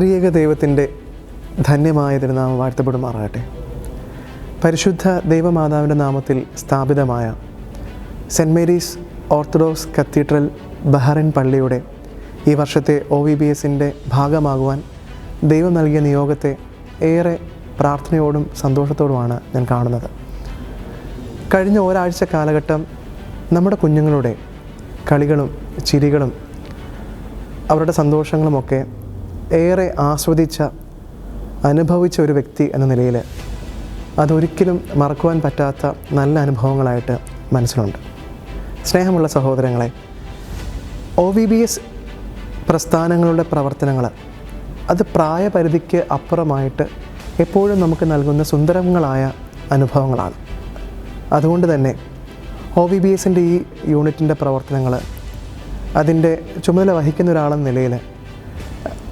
ത്രിയേക ദൈവത്തിൻ്റെ ധന്യമായ തിരുനാമം വാഴ്ത്തപ്പെടുമാറാകട്ടെ. പരിശുദ്ധ ദൈവമാതാവിൻ്റെ നാമത്തിൽ സ്ഥാപിതമായ Saint Mary's Orthodox Cathedral Bahrain പള്ളിയുടെ ഈ വർഷത്തെ OVBSൻ്റെ ഭാഗമാകുവാൻ ദൈവം നൽകിയ നിയോഗത്തെ ഏറെ പ്രാർത്ഥനയോടും സന്തോഷത്തോടുമാണ് ഞാൻ കാണുന്നത്. കഴിഞ്ഞ ഒരാഴ്ച കാലഘട്ടം നമ്മുടെ കുഞ്ഞുങ്ങളുടെ കളികളും ചിരികളും അവരുടെ സന്തോഷങ്ങളുമൊക്കെ ഏറെ അനുഭവിച്ച ഒരു വ്യക്തി എന്ന നിലയിൽ അതൊരിക്കലും മറക്കുവാൻ പറ്റാത്ത നല്ല അനുഭവങ്ങളായിട്ട് മനസ്സിലുണ്ട്. സ്നേഹമുള്ള സഹോദരങ്ങളെ, OVBS പ്രസ്ഥാനങ്ങളുടെ പ്രവർത്തനങ്ങൾ അത് പ്രായപരിധിക്ക് അപ്പുറമായിട്ട് എപ്പോഴും നമുക്ക് നൽകുന്ന സുന്ദരങ്ങളായ അനുഭവങ്ങളാണ്. അതുകൊണ്ട് തന്നെ OVBSൻ്റെ ഈ യൂണിറ്റിൻ്റെ പ്രവർത്തനങ്ങൾ അതിൻ്റെ ചുമതല വഹിക്കുന്ന ഒരാളെന്ന നിലയിൽ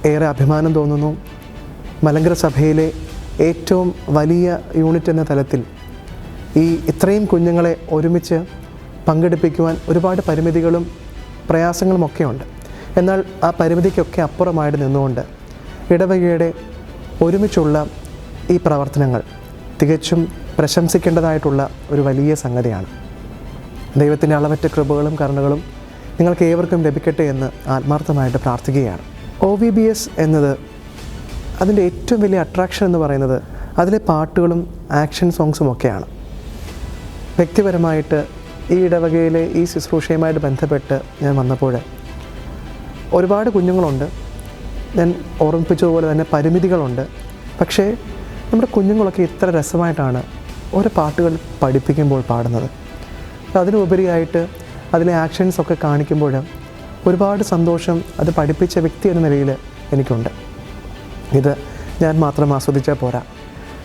ഏറെ അഭിമാനം തോന്നുന്നു. മലങ്കര സഭയിലെ ഏറ്റവും വലിയ യൂണിറ്റ് എന്ന തലത്തിൽ ഇത്രയും കുഞ്ഞുങ്ങളെ ഒരുമിച്ച് പങ്കെടുപ്പിക്കുവാൻ ഒരുപാട് പരിമിതികളും പ്രയാസങ്ങളുമൊക്കെ ഉണ്ട്. എന്നാൽ ആ പരിമിതിക്കൊക്കെ അപ്പുറമായിട്ട് നിന്നുകൊണ്ട് ഇടവകയുടെ ഒരുമിച്ചുള്ള ഈ പ്രവർത്തനങ്ങൾ തികച്ചും പ്രശംസിക്കേണ്ടതായിട്ടുള്ള ഒരു വലിയ സംഗതിയാണ്. ദൈവത്തിൻ്റെ അളവറ്റ കൃപകളും കരുണകളും നിങ്ങൾക്ക് ഏവർക്കും ലഭിക്കട്ടെ എന്ന് ആത്മാർത്ഥമായിട്ട് പ്രാർത്ഥിക്കുകയാണ്. OVBS എന്നത് അതിൻ്റെ ഏറ്റവും വലിയ അട്രാക്ഷൻ എന്ന് പറയുന്നത് അതിലെ പാട്ടുകളും ആക്ഷൻ സോങ്സും ഒക്കെയാണ്. വ്യക്തിപരമായിട്ട് ഈ ഇടവകയിലെ ഈ ശുശ്രൂഷയുമായിട്ട് ബന്ധപ്പെട്ട് ഞാൻ വന്നപ്പോൾ ഒരുപാട് കുഞ്ഞുങ്ങളുണ്ട്. ഞാൻ ഓർമ്മിപ്പിച്ചതുപോലെ തന്നെ പരിമിതികളുണ്ട്. പക്ഷേ നമ്മുടെ കുഞ്ഞുങ്ങളൊക്കെ ഇത്ര രസമായിട്ടാണ് ഓരോ പാട്ടുകൾ പഠിപ്പിക്കുമ്പോൾ പാടുന്നത്. അതിനുപരിയായിട്ട് അതിലെ ആക്ഷൻസൊക്കെ കാണിക്കുമ്പോൾ ഒരുപാട് സന്തോഷം അത് പഠിപ്പിച്ച വ്യക്തി എന്ന നിലയിൽ എനിക്കുണ്ട്. ഇത് ഞാൻ മാത്രം ആസ്വദിച്ചാൽ പോരാ,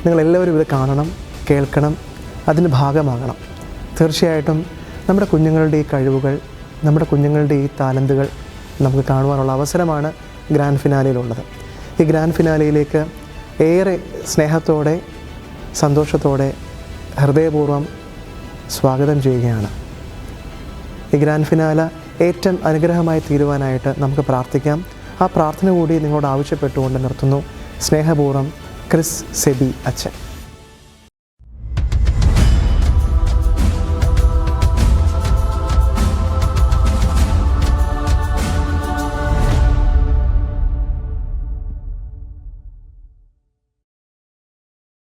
നിങ്ങളെല്ലാവരും ഇത് കാണണം, കേൾക്കണം, അതിന് ഭാഗമാകണം. തീർച്ചയായിട്ടും നമ്മുടെ കുഞ്ഞുങ്ങളുടെ ഈ കഴിവുകൾ, നമ്മുടെ കുഞ്ഞുങ്ങളുടെ ഈ ടാലൻറ്റുകൾ നമുക്ക് കാണുവാനുള്ള അവസരമാണ് ഗ്രാൻഡ് ഫിനാലയിലുള്ളത്. ഈ ഗ്രാൻഡ് ഫിനാലയിലേക്ക് ഏറെ സ്നേഹത്തോടെ സന്തോഷത്തോടെ ഹൃദയപൂർവ്വം സ്വാഗതം ചെയ്യുകയാണ്. ഈ ഗ്രാൻഡ് ഫിനാല ഏറ്റവും അനുഗ്രഹമായി തീരുവാനായിട്ട് നമുക്ക് പ്രാർത്ഥിക്കാം. ആ പ്രാർത്ഥന കൂടി നിങ്ങളോട് ആവശ്യപ്പെട്ടുകൊണ്ട് നിർത്തുന്നു. സ്നേഹപൂർവ്വം, ക്രിസ് സെബി അച്ഛൻ.